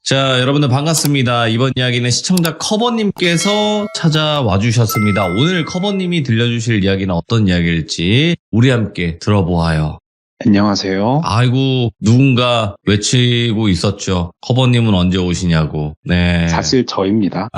자, 여러분들 반갑습니다. 이번 이야기는 시청자 커버님께서 찾아와 주셨습니다. 오늘 커버님이 들려주실 이야기는 어떤 이야기일지 우리 함께 들어보아요. 안녕하세요. 아이고, 누군가 외치고 있었죠. 커버님은 언제 오시냐고. 네. 사실 저입니다.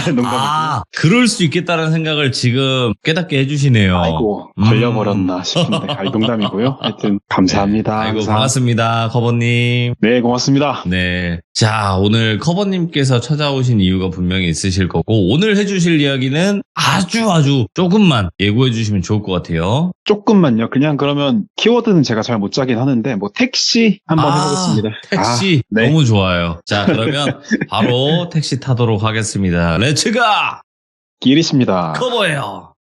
농담이고요. 그럴 수 있겠다는 생각을 지금 깨닫게 해주시네요. 아이고, 걸려버렸나 싶은데. 농담이고요. 하여튼, 감사합니다. 아이고, 항상. 반갑습니다. 커버님. 네, 고맙습니다. 네. 자, 오늘 커버님께서 찾아오신 이유가 분명히 있으실 거고, 오늘 해주실 이야기는 아주 조금만 예고해 주시면 좋을 것 같아요. 조금만요. 그냥 그러면 키워드는 제가 잘 못 짜긴 하는데, 택시 한번 해보겠습니다. 택시. 네. 너무 좋아요. 자, 그러면 바로 택시 타도록 하겠습니다. 렛츠가! 길이십니다. 커버예요.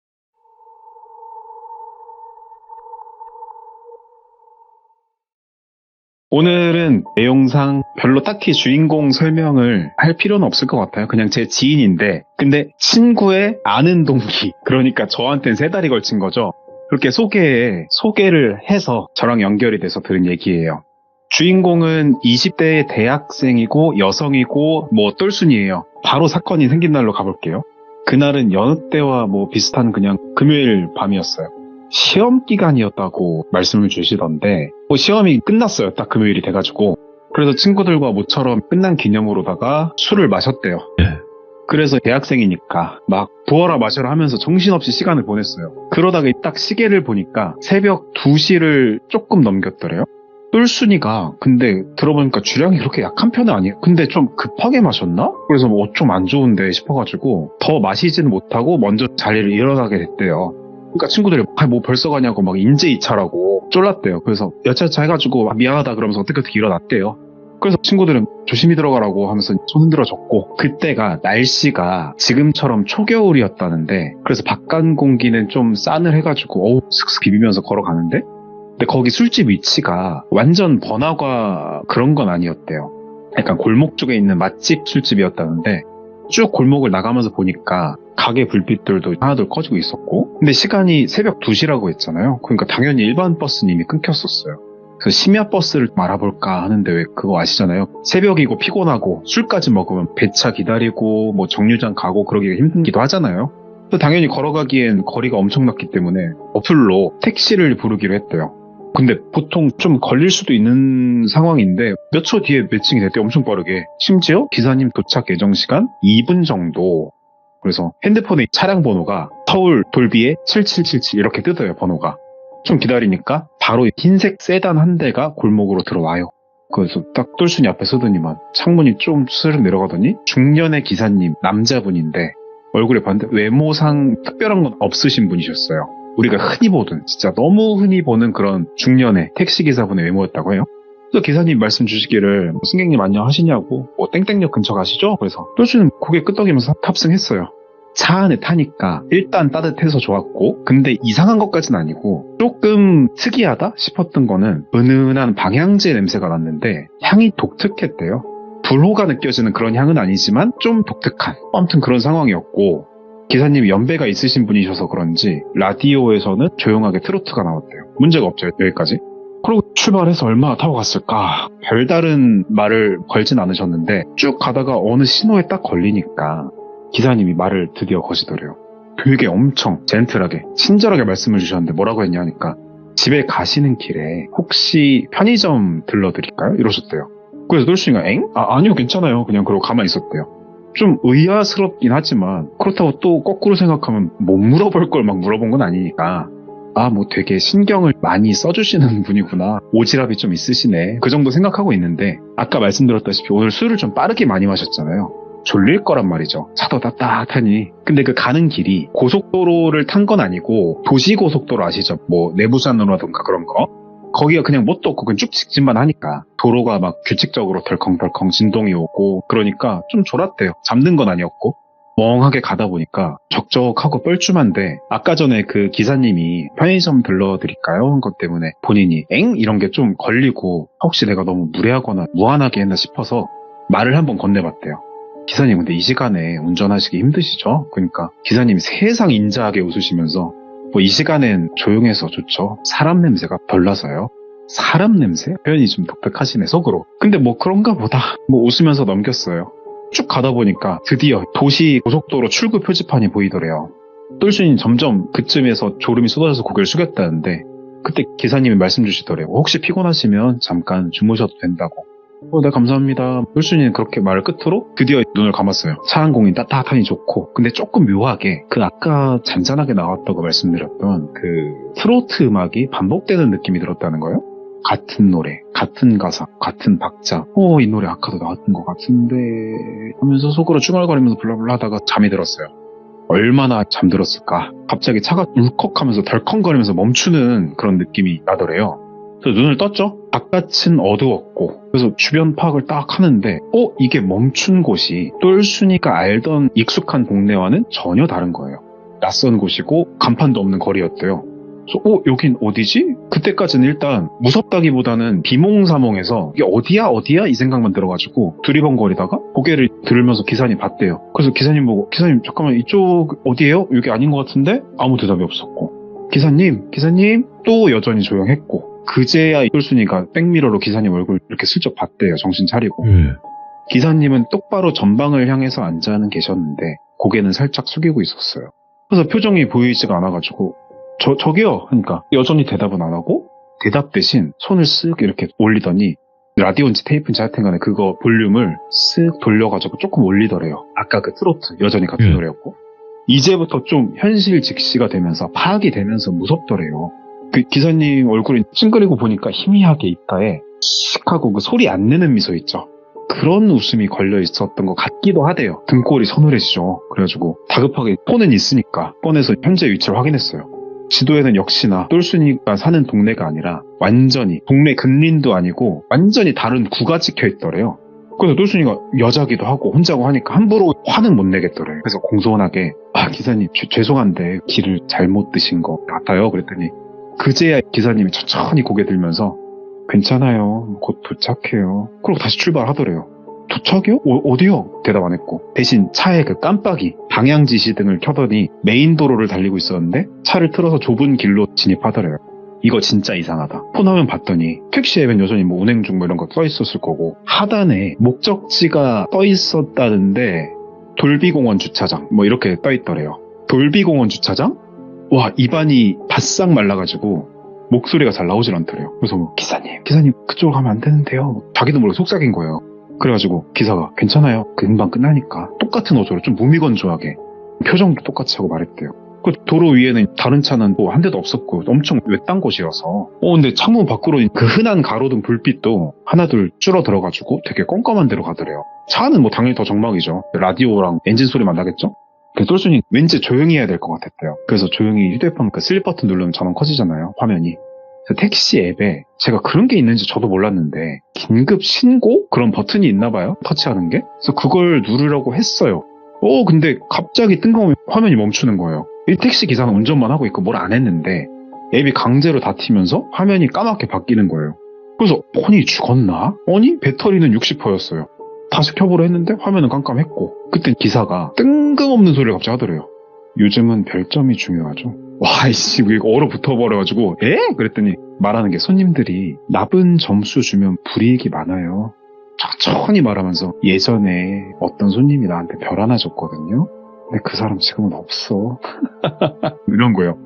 오늘은 내용상 별로 딱히 주인공 설명을 할 필요는 없을 것 같아요. 그냥 제 지인인데, 근데 친구의 아는 동기, 그러니까 저한테는 3달이 걸친 거죠. 그렇게 소개를 해서 저랑 연결이 돼서 들은 얘기예요. 주인공은 20대의 대학생이고 여성이고 똘순이에요. 바로 사건이 생긴 날로 가볼게요. 그날은 여느 때와 비슷한 그냥 금요일 밤이었어요. 시험 기간이었다고 말씀을 주시던데 시험이 끝났어요. 딱 금요일이 돼가지고. 그래서 친구들과 모처럼 끝난 기념으로다가 술을 마셨대요. 그래서 대학생이니까 막 부어라 마셔라 하면서 정신없이 시간을 보냈어요. 그러다가 딱 시계를 보니까 새벽 2시를 조금 넘겼더래요. 똘순이가 근데 들어보니까 주량이 그렇게 약한 편은 아니에요. 근데 좀 급하게 마셨나? 그래서 좀 안 좋은데 싶어가지고 더 마시지는 못하고 먼저 자리를 일어나게 됐대요. 그러니까 친구들이 벌써 가냐고 막 인제 이차라고 쫄랐대요. 그래서 여차여차 해가지고 미안하다 그러면서 어떻게 일어났대요. 그래서 친구들은 조심히 들어가라고 하면서 손 흔들어 줬고, 그때가 날씨가 지금처럼 초겨울이었다는데 그래서 바깥 공기는 좀 싸늘해가지고 슥슥 비비면서 걸어가는데, 근데 거기 술집 위치가 완전 번화가 그런 건 아니었대요. 약간 골목 쪽에 있는 맛집 술집이었다는데 쭉 골목을 나가면서 보니까 가게 불빛들도 하나둘 꺼지고 있었고, 근데 시간이 새벽 2시라고 했잖아요. 그러니까 당연히 일반 버스는 이미 끊겼었어요. 그래서 심야 버스를 알아볼까 하는데 왜 그거 아시잖아요. 새벽이고 피곤하고 술까지 먹으면 배차 기다리고 정류장 가고 그러기가 힘들기도 하잖아요. 그래서 당연히 걸어가기엔 거리가 엄청났기 때문에 어플로 택시를 부르기로 했대요. 근데 보통 좀 걸릴 수도 있는 상황인데 몇 초 뒤에 매칭이 됐대요. 엄청 빠르게. 심지어 기사님 도착 예정 시간 2분 정도. 그래서 핸드폰에 차량 번호가 서울 돌비에 7777 이렇게 뜯어요, 번호가. 좀 기다리니까 바로 흰색 세단 한 대가 골목으로 들어와요. 그래서 딱 똘순이 앞에 서더니만 창문이 좀 스르륵 내려가더니 중년의 기사님, 남자분인데 얼굴에 봤는데 외모상 특별한 건 없으신 분이셨어요. 우리가 흔히 보던, 진짜 너무 흔히 보는 그런 중년의 택시기사분의 외모였다고 해요. 그래서 기사님 말씀 주시기를 승객님 안녕하시냐고 땡땡역 근처 가시죠? 그래서 똘순이는 고개 끄덕이면서 탑승했어요. 차 안에 타니까 일단 따뜻해서 좋았고, 근데 이상한 것까지는 아니고 조금 특이하다 싶었던 거는 은은한 방향제 냄새가 났는데 향이 독특했대요. 불호가 느껴지는 그런 향은 아니지만 좀 독특한, 아무튼 그런 상황이었고, 기사님이 연배가 있으신 분이셔서 그런지 라디오에서는 조용하게 트로트가 나왔대요. 문제가 없죠, 여기까지. 그리고 출발해서 얼마나 타고 갔을까? 별다른 말을 걸진 않으셨는데 쭉 가다가 어느 신호에 딱 걸리니까 기사님이 말을 드디어 거시더래요. 되게 엄청 젠틀하게 친절하게 말씀을 주셨는데 뭐라고 했냐 하니까 집에 가시는 길에 혹시 편의점 들러드릴까요? 이러셨대요. 그래서 똘순이가 아니요 괜찮아요. 그냥 그러고 가만히 있었대요. 좀 의아스럽긴 하지만 그렇다고 또 거꾸로 생각하면 못 물어볼 걸 막 물어본 건 아니니까 되게 신경을 많이 써주시는 분이구나. 오지랖이 좀 있으시네. 그 정도 생각하고 있는데 아까 말씀드렸다시피 오늘 술을 좀 빠르게 많이 마셨잖아요. 졸릴 거란 말이죠. 차도 따뜻하니. 근데 그 가는 길이 고속도로를 탄 건 아니고 도시고속도로 아시죠? 내부산으로라든가 그런 거. 거기가 그냥 뭣도 없고 그냥 쭉 직진만 하니까 도로가 막 규칙적으로 덜컹덜컹 진동이 오고 그러니까 좀 졸았대요. 잠든 건 아니었고. 멍하게 가다 보니까 적적하고 뻘쭘한데 아까 전에 그 기사님이 편의점 들러드릴까요? 한 것 때문에 본인이 이런 게 좀 걸리고 혹시 내가 너무 무례하거나 무한하게 했나 싶어서 말을 한번 건네봤대요. 기사님 근데 이 시간에 운전하시기 힘드시죠? 그러니까 기사님이 세상 인자하게 웃으시면서 이 시간엔 조용해서 좋죠. 사람 냄새가 덜 나서요. 사람 냄새? 표현이 좀 독특하시네, 속으로. 근데 뭐 그런가 보다. 뭐 웃으면서 넘겼어요. 쭉 가다 보니까 드디어 도시 고속도로 출구 표지판이 보이더래요. 똘순이는 점점 그쯤에서 졸음이 쏟아져서 고개를 숙였다는데 그때 기사님이 말씀 주시더래요. 혹시 피곤하시면 잠깐 주무셔도 된다고. 네, 감사합니다. 똘순이는 그렇게 말을 끝으로 드디어 눈을 감았어요. 차 한 공기 따뜻하니 좋고, 근데 조금 묘하게 그 아까 잔잔하게 나왔다고 말씀드렸던 그 트로트 음악이 반복되는 느낌이 들었다는 거예요. 같은 노래, 같은 가사, 같은 박자. 이 노래 아까도 나왔던 것 같은데 하면서 속으로 중얼거리면서 블라블라 하다가 잠이 들었어요. 얼마나 잠들었을까. 갑자기 차가 울컥하면서 덜컹거리면서 멈추는 그런 느낌이 나더래요. 그래서 눈을 떴죠. 바깥은 어두웠고 그래서 주변 파악을 딱 하는데 이게 멈춘 곳이 똘순이가 알던 익숙한 동네와는 전혀 다른 거예요. 낯선 곳이고 간판도 없는 거리였대요. 그래서 여긴 어디지? 그때까지는 일단 무섭다기보다는 비몽사몽해서 이게 어디야 이 생각만 들어가지고 두리번거리다가 고개를 들으면서 기사님 봤대요. 그래서 기사님 보고 기사님 잠깐만 이쪽 어디예요? 여기 아닌 것 같은데? 아무 대답이 없었고 기사님 또 여전히 조용했고 그제야 똘순이가 백미러로 기사님 얼굴 이렇게 슬쩍 봤대요. 정신 차리고. 기사님은 똑바로 전방을 향해서 앉아는 계셨는데 고개는 살짝 숙이고 있었어요. 그래서 표정이 보이지가 않아가지고 저기요 하니까 여전히 대답은 안 하고 대답 대신 손을 쓱 이렇게 올리더니 라디오인지 테이프인지 하여튼 간에 그거 볼륨을 쓱 돌려가지고 조금 올리더래요. 아까 그 트로트 여전히 같은 노래였고 이제부터 좀 현실 직시가 되면서 파악이 되면서 무섭더래요. 그 기사님 얼굴이 찡그리고 보니까 희미하게 입가에 씩 하고 그 소리 안 내는 미소 있죠. 그런 웃음이 걸려 있었던 것 같기도 하대요. 등골이 서늘해지죠. 그래가지고 다급하게 폰은 있으니까 꺼내서 현재 위치를 확인했어요. 지도에는 역시나 똘순이가 사는 동네가 아니라 완전히 동네 근린도 아니고 완전히 다른 구가 찍혀 있더래요. 그래서 똘순이가 여자기도 하고 혼자고 하니까 함부로 화는 못 내겠더래요. 그래서 공손하게 기사님 죄송한데 길을 잘못 드신 것 같아요. 그랬더니 그제야 기사님이 천천히 고개 들면서 괜찮아요. 곧 도착해요. 그리고 다시 출발하더래요. 도착이요? 어디요? 대답 안 했고 대신 차에 그 깜빡이 방향 지시등을 켜더니 메인 도로를 달리고 있었는데 차를 틀어서 좁은 길로 진입하더래요. 이거 진짜 이상하다. 폰 화면 봤더니 택시 앱엔 여전히 뭐 운행 중 뭐 이런 거 써 있었을 거고 하단에 목적지가 떠 있었다는데 돌비공원 주차장 뭐 이렇게 떠 있더래요. 돌비공원 주차장? 와 입안이 바싹 말라가지고 목소리가 잘 나오질 않더래요. 그래서 기사님 그쪽으로 가면 안 되는데요. 자기도 모르게 속삭인 거예요. 그래가지고 기사가 괜찮아요. 금방 끝나니까 똑같은 어조로 좀 무미건조하게 표정도 똑같이 하고 말했대요. 그 도로 위에는 다른 차는 뭐 한 대도 없었고 엄청 외딴 곳이어서 근데 창문 밖으로 그 흔한 가로등 불빛도 하나둘 줄어들어가지고 되게 껌껌한 데로 가더래요. 차는 뭐 당연히 더 정막이죠. 라디오랑 엔진 소리만 나겠죠? 똘순이 왠지 조용히 해야 될 것 같았대요. 그래서 조용히 휴대폰 그 슬립 버튼 누르면 전원 커지잖아요. 화면이. 택시 앱에 제가 그런 게 있는지 저도 몰랐는데 긴급 신고? 그런 버튼이 있나 봐요. 터치하는 게. 그래서 그걸 누르려고 했어요. 근데 갑자기 뜬금없이 화면이 멈추는 거예요. 이 택시 기사는 운전만 하고 있고 뭘 안 했는데 앱이 강제로 닫히면서 화면이 까맣게 바뀌는 거예요. 그래서 폰이 죽었나? 아니 배터리는 60%였어요. 다시 켜보려 했는데 화면은 깜깜했고 그때 기사가 뜬금없는 소리를 갑자기 하더래요. 요즘은 별점이 중요하죠. 와 이씨 이거 얼어붙어버려가지고 그랬더니 말하는 게 손님들이 나쁜 점수 주면 불이익이 많아요. 천천히 말하면서 예전에 어떤 손님이 나한테 별 하나 줬거든요. 근데 그 사람 지금은 없어. 이런 거예요.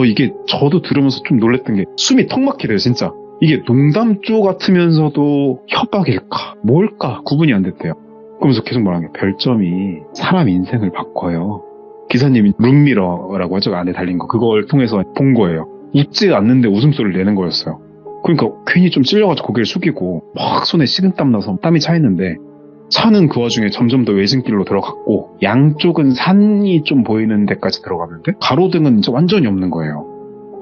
이게 저도 들으면서 좀 놀랬던 게 숨이 턱 막히대요 진짜. 이게 농담조 같으면서도 협박일까 뭘까 구분이 안 됐대요. 그러면서 계속 말하는 게 별점이 사람 인생을 바꿔요. 기사님이 룸미러라고 하죠. 안에 달린 거 그걸 통해서 본 거예요. 웃지 않는데 웃음소리를 내는 거였어요. 그러니까 괜히 좀 찔려가지고 고개를 숙이고 막 손에 식은땀 나서 땀이 차 있는데 차는 그 와중에 점점 더 외진길로 들어갔고 양쪽은 산이 좀 보이는 데까지 들어가는데 가로등은 이제 완전히 없는 거예요.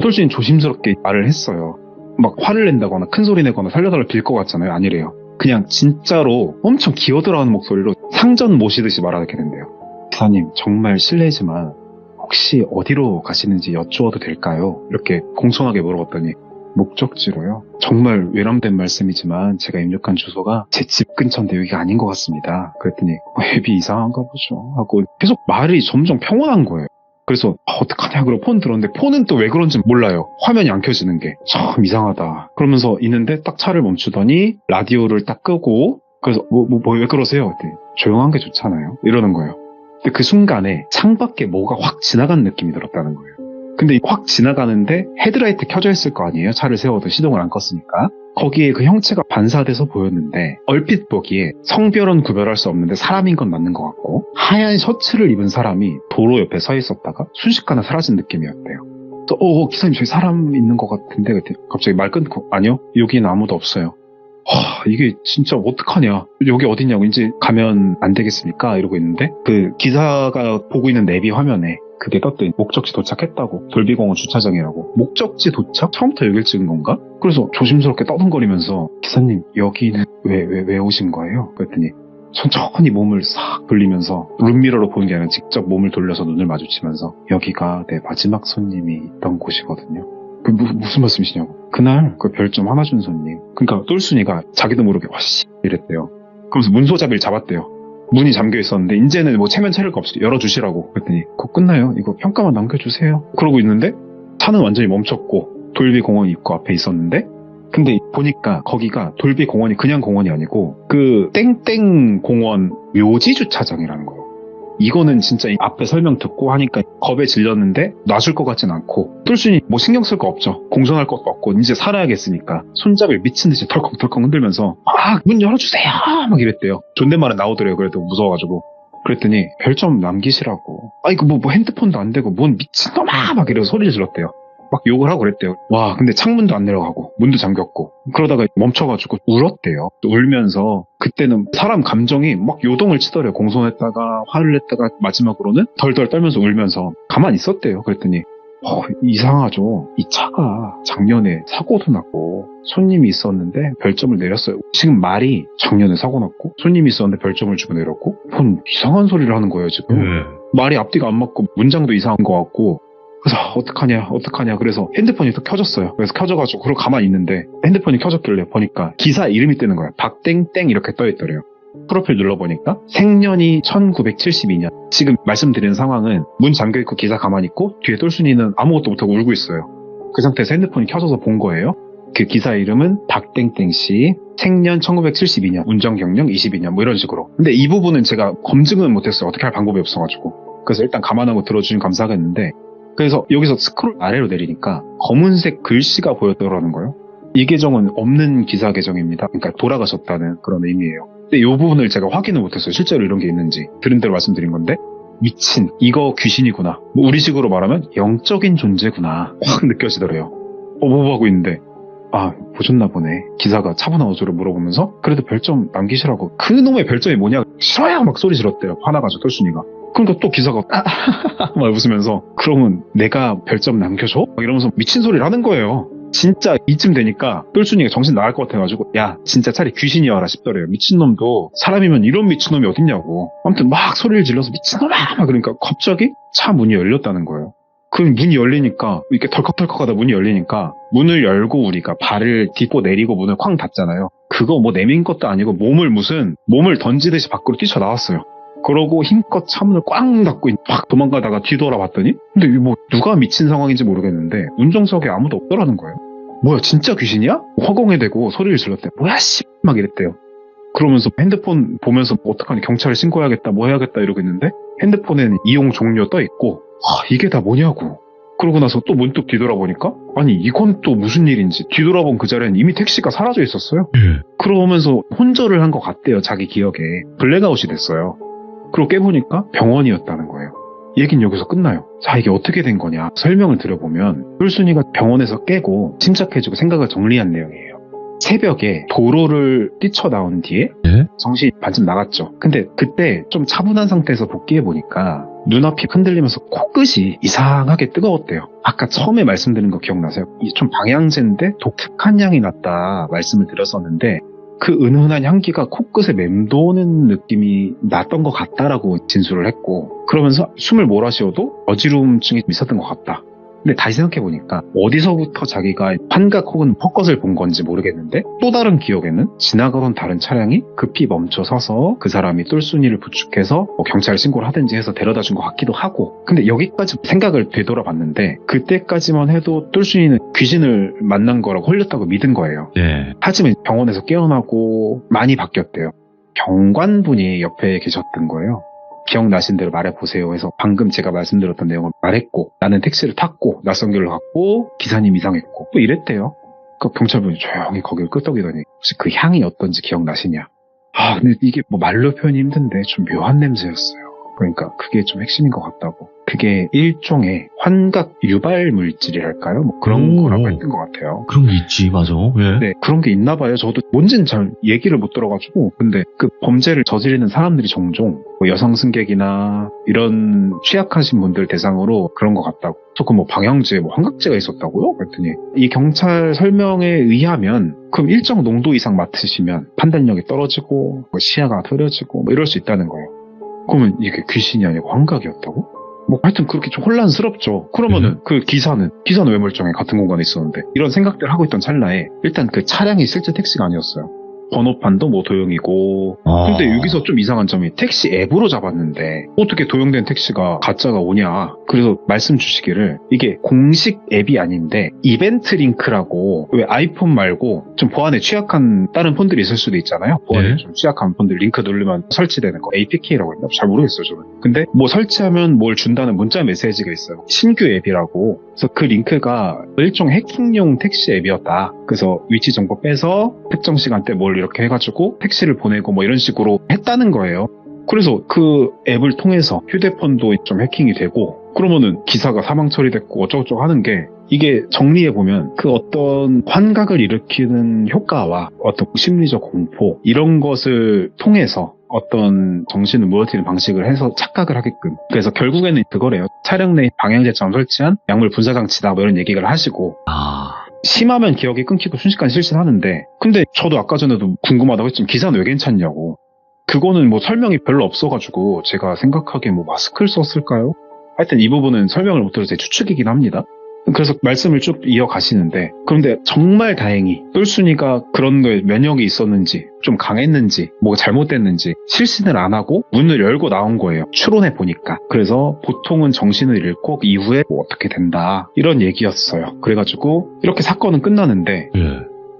똘순이는 조심스럽게 말을 했어요. 막 화를 낸다거나 큰 소리 내거나 살려달라 빌 것 같잖아요. 아니래요. 그냥 진짜로 엄청 기어들어가는 목소리로 상전 모시듯이 말하게 된대요. 기사님 정말 실례지만 혹시 어디로 가시는지 여쭈어도 될까요? 이렇게 공손하게 물어봤더니 목적지로요? 정말 외람된 말씀이지만 제가 입력한 주소가 제 집 근처인데 여기가 아닌 것 같습니다. 그랬더니 앱이 이상한가 보죠 하고 계속 말이 점점 평온한 거예요. 그래서 어떡하냐 그러고 폰 들었는데 폰은 또 왜 그런지 몰라요. 화면이 안 켜지는 게 참 이상하다. 그러면서 있는데 딱 차를 멈추더니 라디오를 딱 끄고 그래서 왜 그러세요? 그랬더니 조용한 게 좋잖아요. 이러는 거예요. 근데 그 순간에 창밖에 뭐가 확 지나간 느낌이 들었다는 거예요. 근데 확 지나가는데 헤드라이트 켜져 있을 거 아니에요? 차를 세워도 시동을 안 껐으니까. 거기에 그 형체가 반사돼서 보였는데 얼핏 보기에 성별은 구별할 수 없는데 사람인 건 맞는 것 같고 하얀 셔츠를 입은 사람이 도로 옆에 서 있었다가 순식간에 사라진 느낌이었대요. 또 기사님 저기 사람 있는 것 같은데 그랬더니 갑자기 말 끊고 아니요 여기는 아무도 없어요. 이게 진짜 어떡하냐. 여기 어디냐고 이제 가면 안 되겠습니까? 이러고 있는데 그 기사가 보고 있는 내비 화면에 그게 떴더니 목적지 도착했다고. 돌비공원 주차장이라고. 목적지 도착? 처음부터 여길 찍은 건가? 그래서 조심스럽게 떠듬거리면서 기사님 여기는 왜 오신 거예요? 그랬더니 천천히 몸을 싹 돌리면서 룸미러로 보는 게 아니라 직접 몸을 돌려서 눈을 마주치면서 여기가 내 마지막 손님이 있던 곳이거든요. 무슨 말씀이시냐고. 그날 그 별점 하나 준 손님. 그러니까 똘순이가 자기도 모르게 와씨 이랬대요. 그러면서 문소잡이를 잡았대요. 문이 잠겨 있었는데 이제는 뭐 체면 차릴 거 없어 열어주시라고. 그랬더니 곧 끝나요. 이거 평가만 남겨주세요. 그러고 있는데 차는 완전히 멈췄고 돌비공원 입구 앞에 있었는데 근데 보니까 거기가 돌비공원이 그냥 공원이 아니고 그 땡땡 공원 묘지 주차장이라는 거예요. 이거는 진짜 앞에 설명 듣고 하니까 겁에 질렸는데 놔줄 것 같진 않고 똘순이 뭐 신경 쓸 거 없죠. 공손할 것도 없고 이제 살아야겠으니까 손잡이를 미친 듯이 덜컹덜컹 흔들면서 문 열어주세요 막 이랬대요. 존댓말은 나오더래요. 그래도 무서워가지고. 그랬더니 별점 남기시라고. 이거 뭐 핸드폰도 안 되고 뭔 미친놈아 막 이러고 소리를 질렀대요. 막 욕을 하고 그랬대요. 와 근데 창문도 안 내려가고 문도 잠겼고 그러다가 멈춰가지고 울었대요. 울면서 그때는 사람 감정이 막 요동을 치더래요. 공손했다가 화를 냈다가 마지막으로는 덜덜 떨면서 울면서 가만히 있었대요. 그랬더니 이상하죠. 이 차가 작년에 사고도 났고 손님이 있었는데 별점을 내렸어요. 지금 말이 작년에 사고 났고 손님이 있었는데 별점을 주고 내렸고 뭔 이상한 소리를 하는 거예요 지금. 말이 앞뒤가 안 맞고 문장도 이상한 것 같고 그래서 어떡하냐 그래서 핸드폰이 또 켜졌어요. 그래서 켜져가지고 그러고 가만히 있는데 핸드폰이 켜졌길래 보니까 기사 이름이 뜨는 거예요. 박땡땡 이렇게 떠있더래요. 프로필 눌러보니까 생년이 1972년. 지금 말씀드리는 상황은 문 잠겨있고 기사 가만히 있고 뒤에 똘순이는 아무것도 못하고 울고 있어요. 그 상태에서 핸드폰이 켜져서 본 거예요. 그 기사 이름은 박땡땡씨, 생년 1972년, 운전경력 22년 뭐 이런 식으로. 근데 이 부분은 제가 검증은 못했어요. 어떻게 할 방법이 없어가지고. 그래서 일단 감안하고 들어주시면 감사하겠는데 그래서 여기서 스크롤 아래로 내리니까 검은색 글씨가 보였더라는 거예요. 이 계정은 없는 기사 계정입니다. 그러니까 돌아가셨다는 그런 의미예요. 근데 이 부분을 제가 확인을 못했어요. 실제로 이런 게 있는지. 들은 대로 말씀드린 건데 미친 이거 귀신이구나. 뭐 우리식으로 말하면 영적인 존재구나. 확 느껴지더래요. 뭐 하고 있는데 보셨나 보네. 기사가 차분한 어조로 물어보면서 그래도 별점 남기시라고. 그 놈의 별점이 뭐냐. 싫어요 막 소리 질렀대요. 화나가지고 똘순이가. 그러니까 또 기사가 막 웃으면서 그러면 내가 별점 남겨줘? 막 이러면서 미친 소리를 하는 거예요. 진짜 이쯤 되니까 똘순이가 정신 나갈 것 같아가지고 야 진짜 차라리 귀신이어라 싶더래요. 미친놈도 사람이면 이런 미친놈이 어딨냐고. 아무튼 막 소리를 질러서 미친놈아 막 그러니까 갑자기 차 문이 열렸다는 거예요. 그 문이 열리니까 이렇게 덜컥덜컥하다 문이 열리니까 문을 열고 우리가 발을 딛고 내리고 문을 쾅 닫잖아요. 그거 뭐 내민 것도 아니고 몸을 던지듯이 밖으로 뛰쳐나왔어요. 그러고 힘껏 차문을 꽝 닫고 확 도망가다가 뒤돌아봤더니 근데 뭐 누가 미친 상황인지 모르겠는데 운전석에 아무도 없더라는 거예요. 뭐야 진짜 귀신이야? 허공에 대고 소리를 질렀대. 뭐야 씨 막 이랬대요. 그러면서 핸드폰 보면서 어떡하니 경찰에 신고해야겠다 뭐 해야겠다 이러고 있는데 핸드폰에는 이용 종료 떠있고 이게 다 뭐냐고. 그러고 나서 또 문득 뒤돌아보니까 아니 이건 또 무슨 일인지 뒤돌아본 그 자리엔 이미 택시가 사라져 있었어요. 그러면서 혼절을 한 것 같대요. 자기 기억에. 블랙아웃이 됐어요. 그리고 깨보니까 병원이었다는 거예요. 얘긴 여기서 끝나요. 자 이게 어떻게 된 거냐 설명을 드려보면 똘순이가 병원에서 깨고 침착해지고 생각을 정리한 내용이에요. 새벽에 도로를 뛰쳐나온 뒤에 정신이 반쯤 나갔죠. 근데 그때 좀 차분한 상태에서 복귀해보니까 눈앞이 흔들리면서 코끝이 이상하게 뜨거웠대요. 아까 처음에 말씀드린 거 기억나세요? 좀 방향제인데 독특한 향이 났다 말씀을 드렸었는데 그 은은한 향기가 코끝에 맴도는 느낌이 났던 것 같다라고 진술을 했고 그러면서 숨을 몰아쉬어도 어지러움증이 있었던 것 같다. 근데 다시 생각해보니까 어디서부터 자기가 환각 혹은 헛것을 본 건지 모르겠는데 또 다른 기억에는 지나가던 다른 차량이 급히 멈춰 서서 그 사람이 똘순이를 부축해서 뭐 경찰에 신고를 하든지 해서 데려다 준 것 같기도 하고, 근데 여기까지 생각을 되돌아봤는데 그때까지만 해도 똘순이는 귀신을 만난 거라고 홀렸다고 믿은 거예요. 네. 하지만 병원에서 깨어나고 많이 바뀌었대요. 경관분이 옆에 계셨던 거예요. 기억나신 대로 말해보세요 해서 방금 제가 말씀드렸던 내용을 말했고, 나는 택시를 탔고 낯선 길로 갔고 기사님 이상했고 또 이랬대요. 그 경찰분이 조용히 거기를 끄덕이더니 혹시 그 향이 어떤지 기억나시냐. 근데 이게 뭐 말로 표현이 힘든데 좀 묘한 냄새였어요. 그러니까 그게 좀 핵심인 것 같다고. 그게 일종의 환각 유발 물질이랄까요? 뭐 그런 거라고 했던 것 같아요. 그런 게 있지, 맞아. 예. 네, 그런 게 있나 봐요. 저도 뭔지는 잘 얘기를 못 들어가지고. 근데 그 범죄를 저지르는 사람들이 종종 뭐 여성 승객이나 이런 취약하신 분들 대상으로 그런 것 같다고. 저 뭐 방향제, 뭐 환각제가 있었다고요? 그랬더니 이 경찰 설명에 의하면 그럼 일정 농도 이상 맡으시면 판단력이 떨어지고 뭐 시야가 흐려지고 뭐 이럴 수 있다는 거예요. 그러면 이게 귀신이 아니고 환각이었다고? 뭐 하여튼 그렇게 좀 혼란스럽죠. 그러면은 그 기사는 왜 멀쩡해? 같은 공간에 있었는데. 이런 생각들을 하고 있던 찰나에 일단 그 차량이 실제 택시가 아니었어요. 번호판도 뭐 도용이고. 근데 여기서 좀 이상한 점이 택시 앱으로 잡았는데 어떻게 도용된 택시가 가짜가 오냐. 그래서 말씀 주시기를 이게 공식 앱이 아닌데 이벤트 링크라고, 왜 아이폰 말고 좀 보안에 취약한 다른 폰들이 있을 수도 있잖아요. 보안에 좀 취약한 폰들 링크 누르면 설치되는 거, APK라고 했나? 잘 모르겠어요 저는. 근데 뭐 설치하면 뭘 준다는 문자 메시지가 있어요. 신규 앱이라고. 그래서 그 링크가 일종의 해킹용 택시 앱이었다. 그래서 위치 정보 빼서 특정 시간대 뭘 이렇게 해가지고 택시를 보내고 뭐 이런 식으로 했다는 거예요. 그래서 그 앱을 통해서 휴대폰도 좀 해킹이 되고, 그러면은 기사가 사망 처리됐고 어쩌고저쩌고 하는 게, 이게 정리해보면 그 어떤 환각을 일으키는 효과와 어떤 심리적 공포 이런 것을 통해서 어떤 정신을 무너뜨리는 방식을 해서 착각을 하게끔. 그래서 결국에는 그거래요. 차량 내 방향제처럼 설치한 약물 분사장치다 뭐 이런 얘기를 하시고, 심하면 기억이 끊기고 순식간에 실신하는데, 근데 저도 아까 전에도 궁금하다고 했지만 기사는 왜 괜찮냐고. 그거는 뭐 설명이 별로 없어가지고 제가 생각하기에 뭐 마스크를 썼을까요? 하여튼 이 부분은 설명을 못 들어서 제 추측이긴 합니다. 그래서 말씀을 쭉 이어가시는데, 그런데 정말 다행히 똘순이가 그런 거에 면역이 있었는지 좀 강했는지 뭐가 잘못됐는지 실신을 안 하고 문을 열고 나온 거예요. 추론해 보니까. 그래서 보통은 정신을 잃고 이후에 뭐 어떻게 된다 이런 얘기였어요. 그래가지고 이렇게 사건은 끝나는데,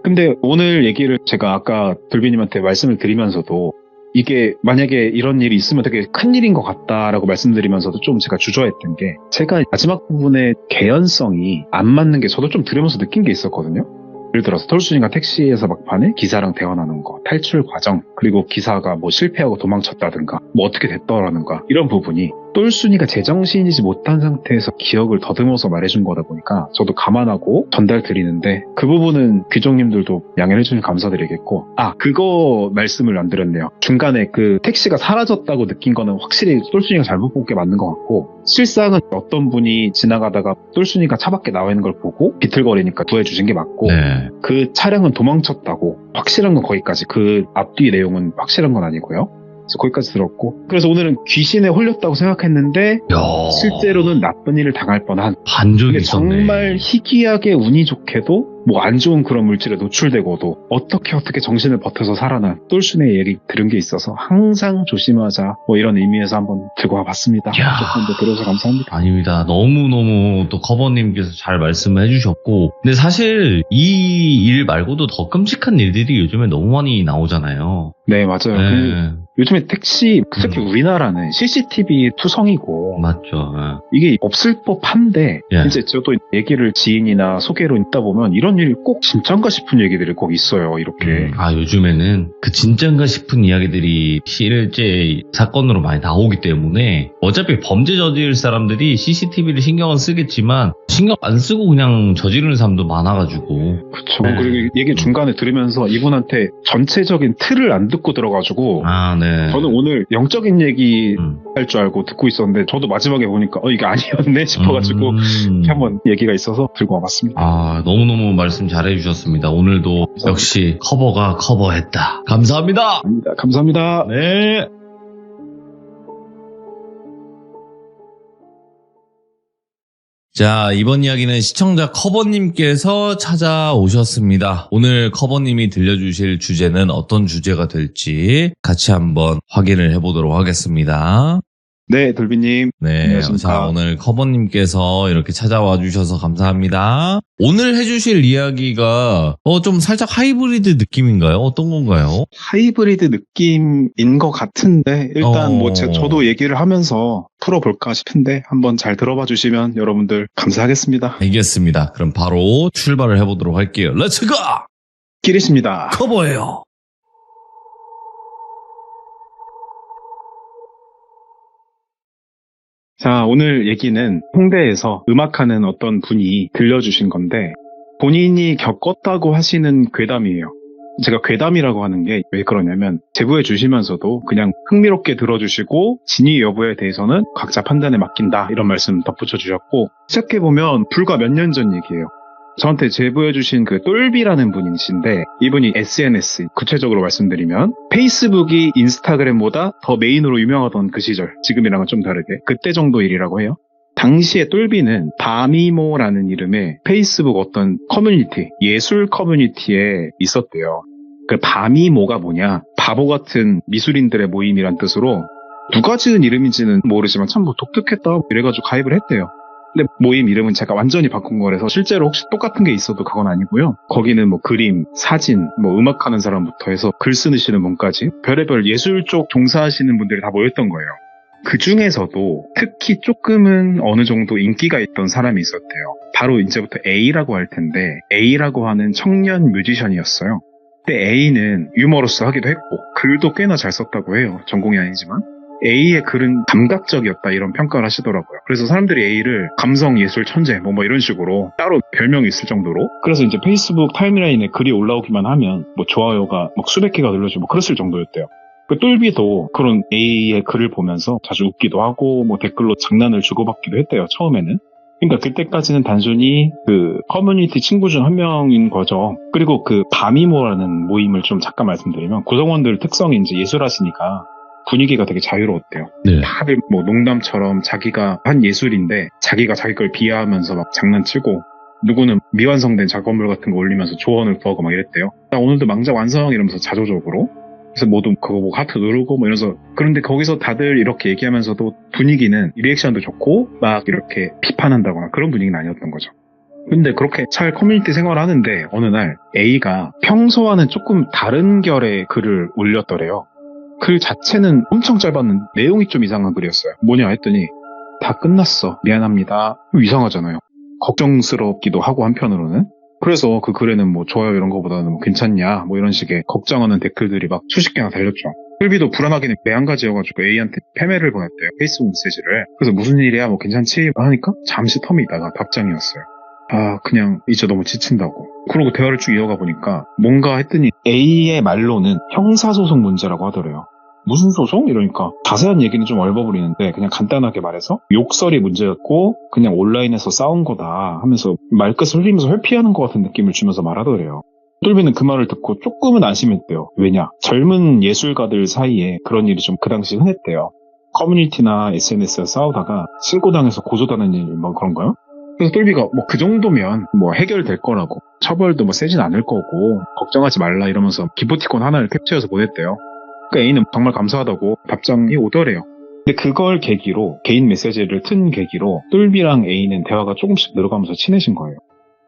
근데 오늘 얘기를 제가 아까 돌비님한테 말씀을 드리면서도 이게 만약에 이런 일이 있으면 되게 큰일인 것 같다라고 말씀드리면서도 좀 제가 주저했던 게, 제가 마지막 부분에 개연성이 안 맞는 게 저도 좀 들으면서 느낀 게 있었거든요. 예를 들어서 똘순이가 택시에서 막판에 기사랑 대화하는 거, 탈출 과정, 그리고 기사가 뭐 실패하고 도망쳤다든가 뭐 어떻게 됐더라는가, 이런 부분이 똘순이가 제정신이지 못한 상태에서 기억을 더듬어서 말해준 거다 보니까 저도 감안하고 전달 드리는데, 그 부분은 귀족님들도 양해를 해주시면 감사드리겠고, 그거 말씀을 안 드렸네요. 중간에 그 택시가 사라졌다고 느낀 거는 확실히 똘순이가 잘못 본 게 맞는 것 같고, 실상은 어떤 분이 지나가다가 똘순이가 차 밖에 나와 있는 걸 보고 비틀거리니까 구해주신 게 맞고, 그 차량은 도망쳤다고 확실한 건 거기까지, 그 앞뒤 내용은 확실한 건 아니고요. 그래서 거기까지 들었고, 그래서 오늘은 귀신에 홀렸다고 생각했는데 실제로는 나쁜 일을 당할 뻔한, 반전이 있었네. 정말 희귀하게 운이 좋게도 뭐 안 좋은 그런 물질에 노출되고도 어떻게 정신을 버텨서 살아난 똘순이의 얘기 들은 게 있어서 항상 조심하자, 뭐 이런 의미에서 한번 들고 와봤습니다. 조금 더 들어서 감사합니다. 아닙니다. 너무너무 또 커버님께서 잘 말씀을 해주셨고, 근데 사실 이 일 말고도 더 끔찍한 일들이 요즘에 너무 많이 나오잖아요. 네, 맞아요. 요즘에 택시, 특히 우리나라는 CCTV 투성이고, 맞죠. 이게 없을 법한데, 이제 저도 얘기를 지인이나 소개로 있다 보면 이런 일이 꼭 진짠가 싶은 얘기들이 꼭 있어요, 이렇게. 요즘에는 그 진짠가 싶은 이야기들이 실제 사건으로 많이 나오기 때문에, 어차피 범죄 저지를 사람들이 CCTV를 신경은 쓰겠지만 신경 안 쓰고 그냥 저지르는 사람도 많아가지고. 그쵸. 그리고 얘기 중간에 들으면서 이분한테 전체적인 틀을 안 듣고 들어가지고, 저는 오늘 영적인 얘기 할 줄 알고 듣고 있었는데, 저도 마지막에 보니까 이게 아니었네 싶어가지고 한번 얘기가 있어서 들고 와봤습니다. 너무너무 말씀 잘해주셨습니다. 오늘도 역시 커버가 커버했다. 감사합니다. 감사합니다. 네. 자, 이번 이야기는 시청자 커버님께서 찾아오셨습니다. 오늘 커버님이 들려주실 주제는 어떤 주제가 될지 같이 한번 확인을 해보도록 하겠습니다. 네, 돌비님. 네, 안녕하십니까. 자, 오늘 커버님께서 이렇게 찾아와 주셔서 감사합니다. 오늘 해주실 이야기가 좀 살짝 하이브리드 느낌인가요? 어떤 건가요? 하이브리드 느낌인 것 같은데 일단 저도 얘기를 하면서 풀어볼까 싶은데 한번 잘 들어봐 주시면 여러분들 감사하겠습니다. 알겠습니다. 그럼 바로 출발을 해보도록 할게요. 렛츠고! 끼리십니다. 커버예요. 자, 오늘 얘기는 홍대에서 음악하는 어떤 분이 들려주신 건데 본인이 겪었다고 하시는 괴담이에요. 제가 괴담이라고 하는 게 왜 그러냐면 제보해 주시면서도 그냥 흥미롭게 들어주시고 진위 여부에 대해서는 각자 판단에 맡긴다 이런 말씀 덧붙여 주셨고 시작해보면 불과 몇 년 전 얘기예요. 저한테 제보해 주신 그 똘비라는 분이신데 이분이 SNS, 구체적으로 말씀드리면 페이스북이 인스타그램보다 더 메인으로 유명하던 그 시절, 지금이랑은 좀 다르게 그때 정도 일이라고 해요. 당시에 똘비는 바미모라는 이름의 페이스북 어떤 커뮤니티, 예술 커뮤니티에 있었대요. 그 바미모가 뭐냐, 바보 같은 미술인들의 모임이란 뜻으로 누가 지은 이름인지는 모르지만 참 독특했다 이래가지고 가입을 했대요. 근데 모임 이름은 제가 완전히 바꾼 거라서 실제로 혹시 똑같은 게 있어도 그건 아니고요. 거기는 뭐 그림, 사진, 뭐 음악하는 사람부터 해서 글 쓰시는 분까지 별의별 예술 쪽 종사하시는 분들이 다 모였던 거예요. 그 중에서도 특히 조금은 어느 정도 인기가 있던 사람이 있었대요. 바로 이제부터 A라고 할 텐데 A라고 하는 청년 뮤지션이었어요. 근데 A는 유머러스 하기도 했고 글도 꽤나 잘 썼다고 해요. 전공이 아니지만. A의 글은 감각적이었다 이런 평가를 하시더라고요. 그래서 사람들이 A를 감성 예술 천재 뭐 이런 식으로 따로 별명이 있을 정도로 그래서 이제 페이스북 타임라인에 글이 올라오기만 하면 뭐 좋아요가 막 수백 개가 눌러지고 뭐 그랬을 정도였대요. 그 똘비도 그런 A의 글을 보면서 자주 웃기도 하고 뭐 댓글로 장난을 주고받기도 했대요. 처음에는. 그러니까 그때까지는 단순히 그 커뮤니티 친구 중 한 명인 거죠. 그리고 그 바미모라는 모임을 좀 잠깐 말씀드리면 구성원들 특성이 이제 예술하시니까 분위기가 되게 자유로웠대요. 네. 다들 뭐 농담처럼 자기가 한 예술인데 자기가 자기 걸 비하하면서 막 장난치고 누구는 미완성된 작업물 같은 거 올리면서 조언을 구하고 막 이랬대요. 나 오늘도 망작 완성 이러면서 자조적으로. 그래서 모두 그거 보고 하트 누르고 뭐 이러면서 그런데 거기서 다들 이렇게 얘기하면서도 분위기는 리액션도 좋고 막 이렇게 비판한다거나 그런 분위기는 아니었던 거죠. 근데 그렇게 잘 커뮤니티 생활을 하는데 어느 날 A가 평소와는 조금 다른 결의 글을 올렸더래요. 글 자체는 엄청 짧았는데 내용이 좀 이상한 글이었어요. 뭐냐 했더니 다 끝났어. 미안합니다. 이상하잖아요. 걱정스럽기도 하고 한편으로는. 그래서 그 글에는 뭐 좋아요 이런 거보다는 뭐 괜찮냐 뭐 이런 식의 걱정하는 댓글들이 막 수십 개나 달렸죠. 똘비도 불안하기는 매한가지여가지고 A한테 패매를 보냈대요. 페이스북 메시지를. 그래서 무슨 일이야 뭐 괜찮지 하니까 잠시 텀이 있다가 답장이었어요. 아 그냥 이제 너무 지친다고. 그러고 대화를 쭉 이어가 보니까 뭔가 했더니 A의 말로는 형사소송 문제라고 하더래요. 무슨 소송? 이러니까 자세한 얘기는 좀 얼버무리는데 그냥 간단하게 말해서 욕설이 문제였고 그냥 온라인에서 싸운 거다 하면서 말끝을 흘리면서 회피하는 것 같은 느낌을 주면서 말하더래요. 똘비는 그 말을 듣고 조금은 안심했대요. 왜냐? 젊은 예술가들 사이에 그런 일이 좀 그 당시 흔했대요. 커뮤니티나 SNS에서 싸우다가 신고당해서 고소당하는 일 뭐 그런 거요? 그래서 똘비가 뭐 그 정도면 뭐 해결될 거라고 처벌도 뭐 세진 않을 거고 걱정하지 말라 이러면서 기프티콘 하나를 캡처해서 보냈대요. 그러니까 A는 정말 감사하다고 답장이 오더래요. 근데 그걸 계기로 개인 메시지를 튼 계기로 똘비랑 A는 대화가 조금씩 늘어가면서 친해진 거예요.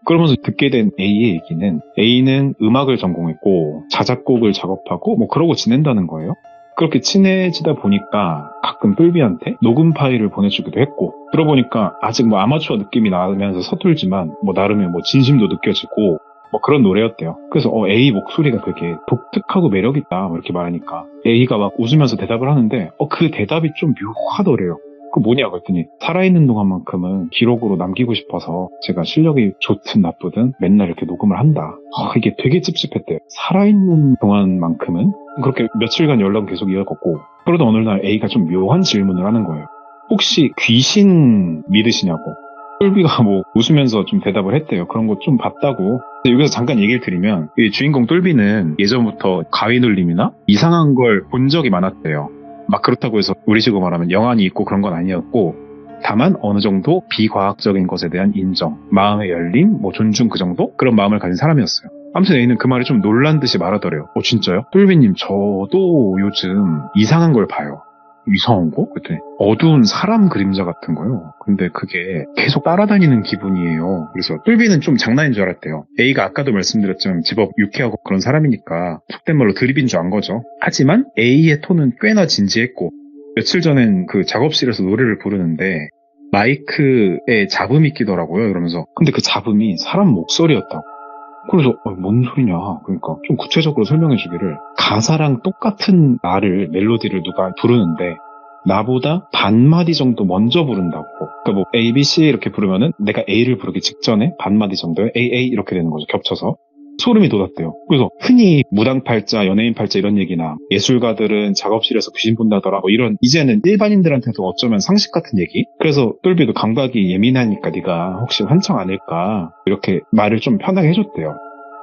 그러면서 듣게 된 A의 얘기는 A는 음악을 전공했고 자작곡을 작업하고 뭐 그러고 지낸다는 거예요. 그렇게 친해지다 보니까 가끔 똘비한테 녹음 파일을 보내주기도 했고 들어보니까 아직 뭐 아마추어 느낌이 나면서 서툴지만 뭐 나름의 뭐 진심도 느껴지고 뭐 그런 노래였대요. 그래서 A 목소리가 되게 독특하고 매력있다 이렇게 말하니까 A가 막 웃으면서 대답을 하는데 그 대답이 좀 묘하더래요. 그 뭐냐 그랬더니 살아있는 동안만큼은 기록으로 남기고 싶어서 제가 실력이 좋든 나쁘든 맨날 이렇게 녹음을 한다. 이게 되게 찝찝했대요. 살아있는 동안만큼은 그렇게 며칠간 연락은 계속 이어갔고 그러다 어느 날 A가 좀 묘한 질문을 하는 거예요. 혹시 귀신 믿으시냐고. 똘비가 뭐 웃으면서 좀 대답을 했대요. 그런 거 좀 봤다고. 여기서 잠깐 얘기를 드리면 이 주인공 똘비는 예전부터 가위눌림이나 이상한 걸 본 적이 많았대요. 막 그렇다고 해서 우리식으로 말하면 영안이 있고 그런 건 아니었고 다만 어느 정도 비과학적인 것에 대한 인정, 마음의 열림, 뭐 존중 그 정도? 그런 마음을 가진 사람이었어요. 아무튼 A는 그 말을 좀 놀란 듯이 말하더래요. 진짜요? 똘비님 저도 요즘 이상한 걸 봐요. 이상한 거? 그랬더니 어두운 사람 그림자 같은 거요. 근데 그게 계속 따라다니는 기분이에요. 그래서 똘비는 좀 장난인 줄 알았대요. A가 아까도 말씀드렸지만 제법 유쾌하고 그런 사람이니까 속된 말로 드립인 줄 안 거죠. 하지만 A의 톤은 꽤나 진지했고 며칠 전엔 그 작업실에서 노래를 부르는데 마이크에 잡음이 끼더라고요. 이러면서 근데 그 잡음이 사람 목소리였다고. 그래서 뭔 소리냐 그러니까 좀 구체적으로 설명해 주기를 가사랑 똑같은 말을 멜로디를 누가 부르는데 나보다 반마디 정도 먼저 부른다고. 그러니까 뭐 A, B, C 이렇게 부르면은 내가 A를 부르기 직전에 반마디 정도에 A, A 이렇게 되는 거죠. 겹쳐서. 소름이 돋았대요. 그래서 흔히 무당팔자, 연예인팔자 이런 얘기나 예술가들은 작업실에서 귀신 본다더라 뭐 이런 이제는 일반인들한테도 어쩌면 상식 같은 얘기. 그래서 똘비도 감각이 예민하니까 네가 혹시 환청 아닐까 이렇게 말을 좀 편하게 해줬대요.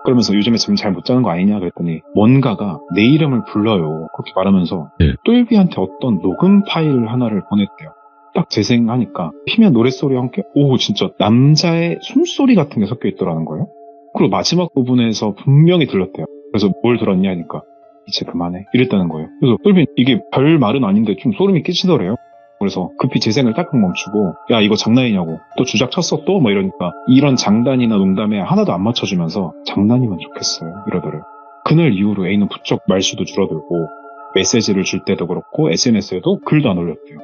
그러면서 요즘에 잠 잘 못 자는 거 아니냐 그랬더니 뭔가가 내 이름을 불러요 그렇게 말하면서 똘비한테 어떤 녹음 파일 하나를 보냈대요. 딱 재생하니까 희미한 노랫소리와 함께 오 진짜 남자의 숨소리 같은 게 섞여 있더라는 거예요. 그리고 마지막 부분에서 분명히 들렸대요. 그래서 뭘 들었냐 하니까 이제 그만해 이랬다는 거예요. 그래서 똘비 이게 별 말은 아닌데 좀 소름이 끼치더래요. 그래서 급히 재생을 딱딱 멈추고 야 이거 장난이냐고 또 주작 쳤어 또 뭐 이러니까 이런 장단이나 농담에 하나도 안 맞춰주면서 장난이면 좋겠어요 이러더래요. 그날 이후로 A는 부쩍 말수도 줄어들고 메시지를 줄 때도 그렇고 SNS에도 글도 안 올렸대요.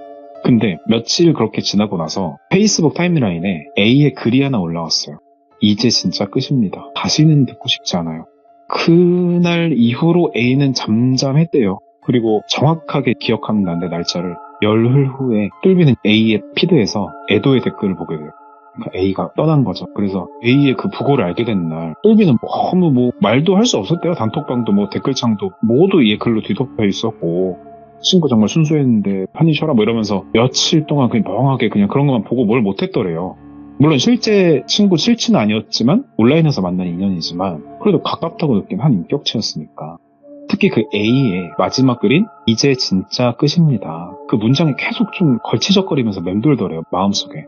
근데 며칠 그렇게 지나고 나서 페이스북 타임라인에 A의 글이 하나 올라왔어요. 이제 진짜 끝입니다. 다시는 듣고 싶지 않아요. 그날 이후로 A는 잠잠했대요. 그리고 정확하게 기억하는 난데 날짜를 열흘 후에 똘비는 A의 피드에서 애도의 댓글을 보게 돼요. 그러니까 A가 떠난 거죠. 그래서 A의 그 부고를 알게 된 날 똘비는 너무 말도 할 수 없었대요. 단톡방도 뭐 댓글창도 모두 얘 글로 뒤덮여 있었고 친구 정말 순수했는데 편히 쉬어라 뭐 이러면서 며칠 동안 그냥 멍하게 그냥 그런 것만 보고 뭘 못했더래요. 물론 실제 친구 실친은 아니었지만 온라인에서 만난 인연이지만 그래도 가깝다고 느낀 한 인격체였으니까. 특히 그 A의 마지막 글인 이제 진짜 끝입니다. 그 문장이 계속 좀 걸치적거리면서 맴돌더래요. 마음속에.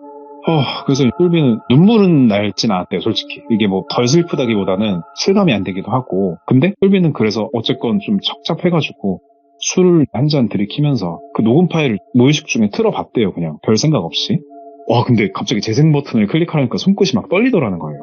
그래서 똘비는 눈물은 날진 않았대요. 솔직히. 이게 뭐 덜 슬프다기보다는 실감이 안 되기도 하고 근데 똘비는 그래서 어쨌건 좀 척잡해가지고 술을 한 잔 들이키면서 그 녹음 파일을 무의식 중에 틀어봤대요. 그냥 별 생각 없이. 근데 갑자기 재생 버튼을 클릭하려니까 손끝이 막 떨리더라는 거예요.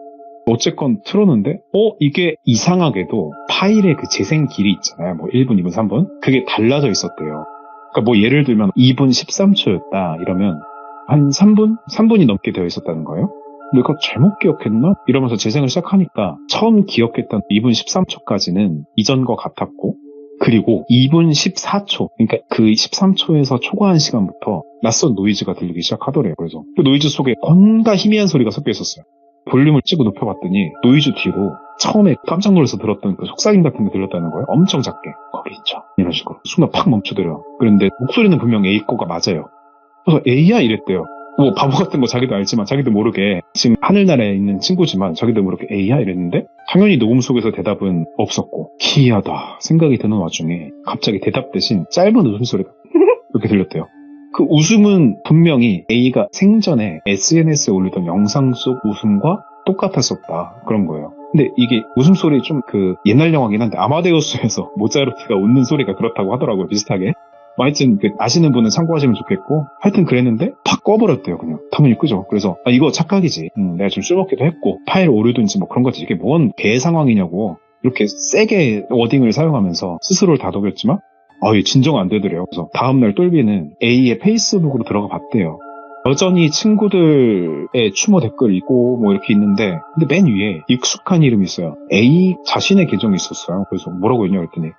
어쨌건 틀었는데 이게 이상하게도 파일의 그 재생 길이 있잖아요. 뭐 1분, 2분, 3분 그게 달라져 있었대요. 그러니까 뭐 예를 들면 2분 13초였다 이러면 한 3분이 넘게 되어 있었다는 거예요. 내가 잘못 기억했나? 이러면서 재생을 시작하니까 처음 기억했던 2분 13초까지는 이전과 같았고 그리고 2분 14초, 그러니까 그 13초에서 초과한 시간부터 낯선 노이즈가 들리기 시작하더래요. 그래서 그 노이즈 속에 뭔가 희미한 소리가 섞여 있었어요. 볼륨을 찍고 높여봤더니 노이즈 뒤로 처음에 깜짝 놀라서 들었던 그 속삭임 같은 게 들렸다는 거예요. 엄청 작게. 거기 있죠. 이런 식으로. 순간 팍 멈추더래요. 그런데 목소리는 분명 A 거가 맞아요. 그래서 A야 이랬대요. 뭐 바보 같은 거 자기도 알지만 자기도 모르게 지금 하늘나라에 있는 친구지만 자기도 모르게 A야 이랬는데 당연히 녹음 속에서 대답은 없었고 희한하다 생각이 드는 와중에 갑자기 대답 대신 짧은 웃음소리가 이렇게 들렸대요. 그 웃음은 분명히 A가 생전에 SNS에 올리던 영상 속 웃음과 똑같았었다 그런 거예요. 근데 이게 웃음소리 좀 그 옛날 영화긴 한데 아마데우스에서 모차르트가 웃는 소리가 그렇다고 하더라고요. 비슷하게. 하여튼 아시는 분은 참고하시면 좋겠고 하여튼 그랬는데 팍 꺼버렸대요. 그냥 당연히 끄죠. 그래서 이거 착각이지. 내가 좀 술 먹기도 했고 파일 오류든지 뭐 그런 거지. 이게 뭔 개 상황이냐고 이렇게 세게 워딩을 사용하면서 스스로를 다독였지만 이게 진정 안 되더래요. 그래서 다음날 똘비는 A의 페이스북으로 들어가 봤대요. 여전히 친구들의 추모 댓글이고 뭐 이렇게 있는데 근데 맨 위에 익숙한 이름이 있어요. A 자신의 계정이 있었어요. 그래서 뭐라고 했냐 그랬더니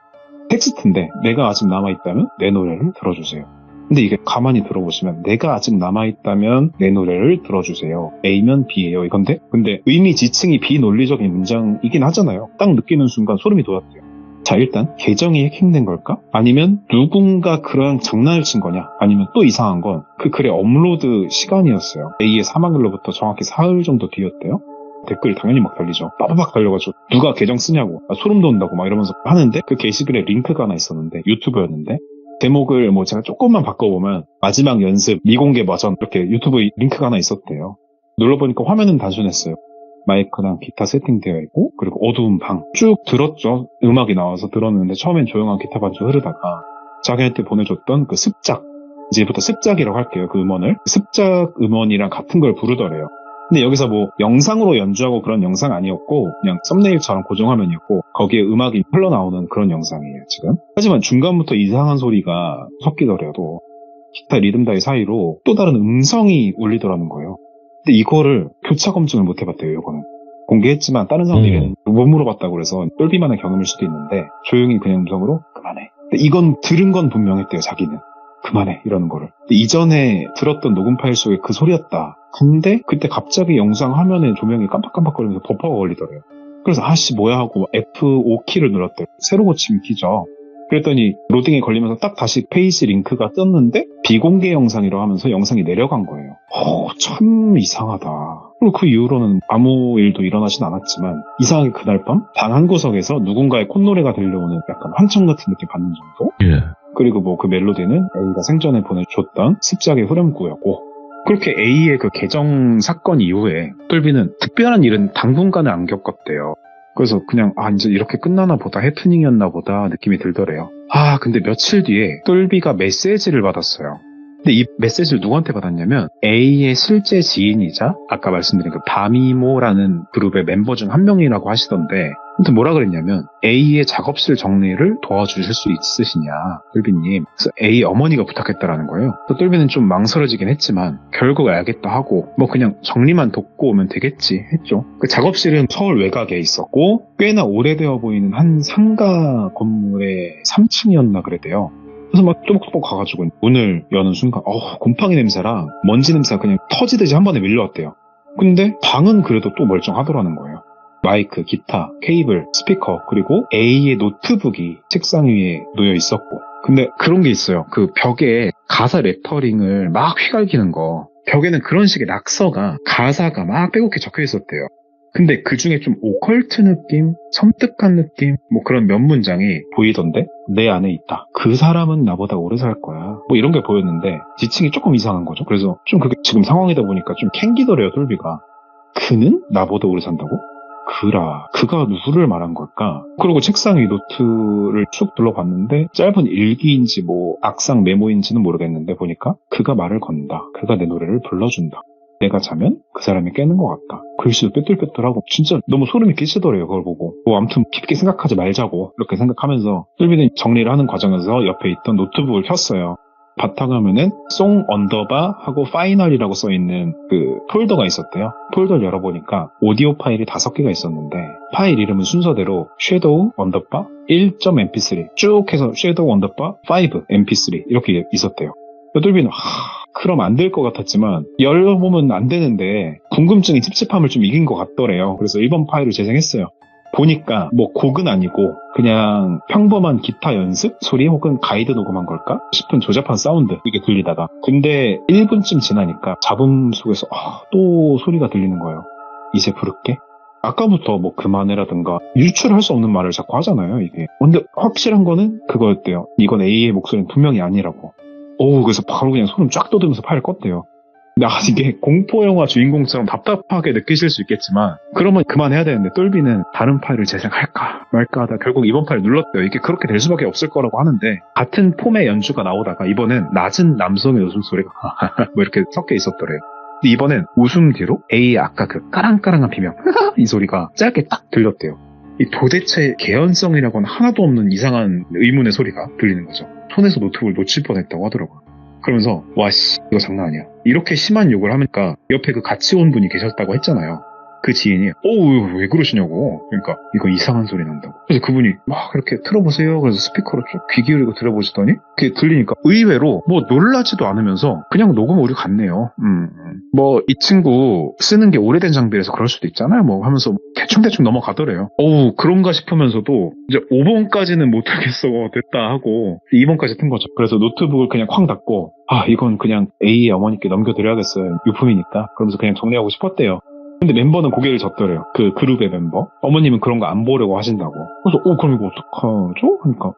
텍스트인데 내가 아직 남아있다면 내 노래를 들어주세요. 근데 이게 가만히 들어보시면 내가 아직 남아있다면 내 노래를 들어주세요. A면 B예요 이건데 근데 의미 지칭이 비논리적인 문장이긴 하잖아요. 딱 느끼는 순간 소름이 돋았대요. 자 일단 계정이 해킹된 걸까? 아니면 누군가 그런 장난을 친 거냐? 아니면 또 이상한 건 그 글의 업로드 시간이었어요. A의 사망일로부터 정확히 사흘 정도 뒤였대요. 댓글이 당연히 막 달리죠. 빠바박 달려가지고 누가 계정 쓰냐고 소름 돋는다고 막 이러면서 하는데 그 게시글에 링크가 하나 있었는데 유튜브였는데 제목을 뭐 제가 조금만 바꿔보면 마지막 연습 미공개 버전 이렇게 유튜브에 링크가 하나 있었대요. 눌러보니까 화면은 단순했어요. 마이크랑 기타 세팅되어 있고 그리고 어두운 방 쭉 들었죠. 음악이 나와서 들었는데 처음엔 조용한 기타 반주 흐르다가 자기한테 보내줬던 그 습작, 이제부터 습작이라고 할게요. 그 음원을 습작 음원이랑 같은 걸 부르더래요. 근데 여기서 뭐 영상으로 연주하고 그런 영상 아니었고 그냥 썸네일처럼 고정화면이었고 거기에 음악이 흘러나오는 그런 영상이에요 지금. 하지만 중간부터 이상한 소리가 섞이더래요. 또 기타 리듬 다이 사이로 또 다른 음성이 울리더라는 거예요. 근데 이거를 교차 검증을 못 해봤대요. 이거는 공개했지만 다른 사람들은 못 물어봤다고 그래서 똘비만의 경험일 수도 있는데 조용히 그냥 음성으로 그만해. 근데 이건 들은 건 분명했대요. 자기는 그만해 이러는 거를. 근데 이전에 들었던 녹음 파일 속에 그 소리였다. 근데 그때 갑자기 영상 화면에 조명이 깜빡깜빡거리면서 버퍼가 걸리더래요. 그래서 아씨 뭐야 하고 F5키를 눌렀대요. 새로 고침 키죠. 그랬더니 로딩에 걸리면서 딱 다시 페이지 링크가 떴는데 비공개 영상이라고 하면서 영상이 내려간 거예요. 참 이상하다. 그리고 그 이후로는 아무 일도 일어나진 않았지만 이상하게 그날 밤 방 한 구석에서 누군가의 콧노래가 들려오는 약간 환청 같은 느낌 받는 정도? 예. 그리고 뭐 그 멜로디는 A가 생전에 보내줬던 습작의 후렴구였고 그렇게 A의 그 계정 사건 이후에 똘비는 특별한 일은 당분간은 안 겪었대요. 그래서 그냥 이제 이렇게 끝나나 보다 해프닝이었나 보다 느낌이 들더래요. 근데 며칠 뒤에 똘비가 메시지를 받았어요. 근데 이 메시지를 누구한테 받았냐면 A의 실제 지인이자 아까 말씀드린 그 바미모라는 그룹의 멤버 중 한 명이라고 하시던데 아무튼 뭐라 그랬냐면 A의 작업실 정리를 도와주실 수 있으시냐 똘비님. 그래서 A 어머니가 부탁했다라는 거예요. 그래서 똘비는 좀 망설여지긴 했지만 결국 알겠다 하고 뭐 그냥 정리만 돕고 오면 되겠지 했죠. 그 작업실은 서울 외곽에 있었고 꽤나 오래되어 보이는 한 상가 건물의 3층이었나 그랬대요. 그래서 막 또박또박 가가지고 문을 여는 순간 곰팡이 냄새랑 먼지 냄새가 그냥 터지듯이 한 번에 밀려왔대요. 근데 방은 그래도 또 멀쩡하더라는 거예요. 마이크, 기타, 케이블, 스피커 그리고 A의 노트북이 책상 위에 놓여 있었고 근데 그런 게 있어요. 그 벽에 가사 레터링을 막 휘갈기는 거 벽에는 그런 식의 낙서가 가사가 막 빼곡히 적혀 있었대요. 근데 그 중에 좀 오컬트 느낌, 섬뜩한 느낌, 뭐 그런 몇 문장이 보이던데 내 안에 있다. 그 사람은 나보다 오래 살 거야. 뭐 이런 게 보였는데 지칭이 조금 이상한 거죠. 그래서 좀 그게 지금 상황이다 보니까 좀 캥기더래요, 똘비가. 그는 나보다 오래 산다고? 그가 누구를 말한 걸까? 그리고 책상 위 노트를 쭉 둘러봤는데 짧은 일기인지 뭐 악상 메모인지는 모르겠는데 보니까 그가 말을 건다. 그가 내 노래를 불러준다. 내가 자면 그 사람이 깨는 것 같다. 글씨도 삐뚤삐뚤하고 진짜 너무 소름이 끼치더래요. 그걸 보고. 뭐 아무튼 깊게 생각하지 말자고 이렇게 생각하면서 똘비는 정리를 하는 과정에서 옆에 있던 노트북을 켰어요. 바탕화면엔 송 언더바 하고 파이널이라고 써있는 그 폴더가 있었대요. 폴더를 열어보니까 오디오 파일이 5개가 있었는데 파일 이름은 순서대로 섀도우 언더바 1.mp3 쭉 해서 섀도우 언더바 5 mp3 이렇게 있었대요. 똘비는 그럼 안 될 것 같았지만 열어보면 안 되는데 궁금증이 찝찝함을 좀 이긴 것 같더래요. 그래서 1번 파일을 재생했어요. 보니까 뭐 곡은 아니고 그냥 평범한 기타 연습 소리 혹은 가이드 녹음한 걸까 싶은 조잡한 사운드 이게 들리다가 근데 1분쯤 지나니까 잡음 속에서 또 소리가 들리는 거예요. 이제 부를게. 아까부터 뭐 그만해라든가 유출할 수 없는 말을 자꾸 하잖아요 이게. 근데 확실한 거는 그거였대요. 이건 A의 목소리는 분명히 아니라고. 그래서 바로 그냥 소름 쫙 돋으면서 파일 껐대요. 근데 이게 공포영화 주인공처럼 답답하게 느끼실 수 있겠지만 그러면 그만해야 되는데 똘비는 다른 파일을 재생할까 말까 하다 결국 이번 파일 눌렀대요. 이게 그렇게 될 수밖에 없을 거라고 하는데 같은 폼의 연주가 나오다가 이번엔 낮은 남성의 웃음소리가 뭐 이렇게 섞여 있었더래요. 근데 이번엔 웃음 뒤로 A의 아까 그 까랑까랑한 비명 이 소리가 짧게 딱 들렸대요. 이 도대체 개연성이라고는 하나도 없는 이상한 의문의 소리가 들리는 거죠. 손에서 노트북을 놓칠 뻔했다고 하더라고요. 그러면서 이거 장난 아니야. 이렇게 심한 욕을 하니까 옆에 그 같이 온 분이 계셨다고 했잖아요. 그 지인이 왜 그러시냐고. 그러니까 이거 이상한 소리 난다고. 그래서 그분이 막 이렇게 틀어보세요. 그래서 스피커로 쭉 귀 기울이고 들어보시더니 그게 들리니까 의외로 뭐 놀라지도 않으면서 그냥 녹음 오류 같네요. 뭐 이 친구 쓰는 게 오래된 장비라서 그럴 수도 있잖아요. 뭐 하면서 대충대충 넘어가더래요. 그런가 싶으면서도 이제 5번까지는 못하겠어 됐다 하고 2번까지 튼 거죠. 그래서 노트북을 그냥 쾅 닫고 이건 그냥 A의 어머니께 넘겨드려야겠어요. 유품이니까. 그러면서 그냥 정리하고 싶었대요. 근데 멤버는 고개를 젓더래요. 그 그룹의 멤버. 어머님은 그런 거 안 보려고 하신다고. 그래서 그럼 이거 어떡하죠? 그러니까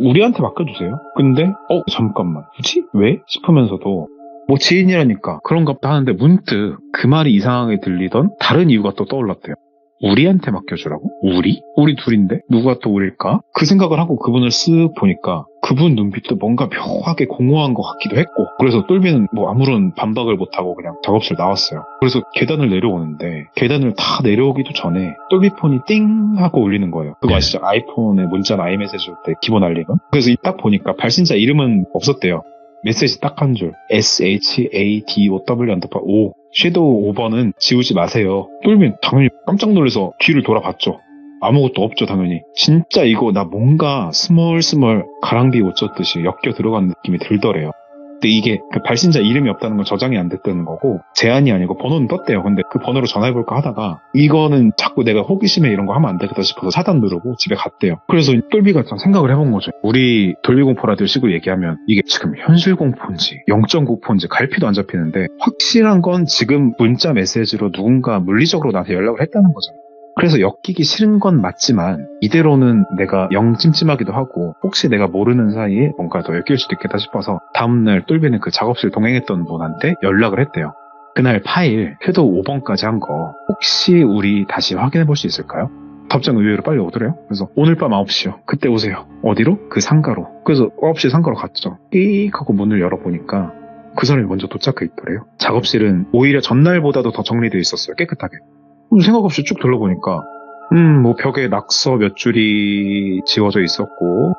우리한테 맡겨주세요. 근데 잠깐만 굳이? 왜? 싶으면서도 뭐 지인이라니까 그런가 보다 하는데 문득 그 말이 이상하게 들리던 다른 이유가 또 떠올랐대요. 우리한테 맡겨주라고? 우리 둘인데? 누가 또 우릴까? 그 생각을 하고 그분을 쓱 보니까 그분 눈빛도 뭔가 묘하게 공허한 것 같기도 했고, 그래서 똘비는 뭐 아무런 반박을 못하고 그냥 작업실 나왔어요. 그래서 계단을 내려오는데 계단을 다 내려오기도 전에 똘비 폰이 띵 하고 울리는 거예요. 그거 아시죠? 아이폰에 문자나 아이메시지 올 때 기본 알림은? 그래서 딱 보니까 발신자 이름은 없었대요. 메시지 딱 한 줄. SHADOW_O. 섀도우 5번은 지우지 마세요. 똘비 당연히 깜짝 놀라서 뒤를 돌아봤죠. 아무것도 없죠, 당연히. 진짜 이거 나 뭔가 스멀스멀 가랑비 옷 젖듯이 엮여 들어간 느낌이 들더래요. 근데 이게 그 발신자 이름이 없다는 건 저장이 안 됐다는 거고 제한이 아니고 번호는 떴대요. 근데 그 번호로 전화해볼까 하다가 이거는 자꾸 내가 호기심에 이런 거 하면 안 되겠다 싶어서 차단 누르고 집에 갔대요. 그래서 똘비가 좀 생각을 해본 거죠. 우리 돌비공포 라디오 식으로 얘기하면 이게 지금 현실 공포인지 0.9포인지 갈피도 안 잡히는데 확실한 건 지금 문자 메시지로 누군가 물리적으로 나한테 연락을 했다는 거죠. 그래서 엮이기 싫은 건 맞지만 이대로는 내가 영 찜찜하기도 하고 혹시 내가 모르는 사이에 뭔가 더 엮일 수도 있겠다 싶어서 다음날 똘비는 그 작업실 동행했던 분한테 연락을 했대요. 그날 파일 섀도우 5번까지 한 거 혹시 우리 다시 확인해 볼 수 있을까요? 답장 의외로 빨리 오더래요. 그래서 오늘 밤 9시요. 그때 오세요. 어디로? 그 상가로. 그래서 9시 상가로 갔죠. 끼익 하고 문을 열어보니까 그 사람이 먼저 도착해 있더래요. 작업실은 오히려 전날보다도 더 정리되어 있었어요. 깨끗하게. 생각 없이 쭉 둘러보니까 뭐 벽에 낙서 몇 줄이 지워져 있었고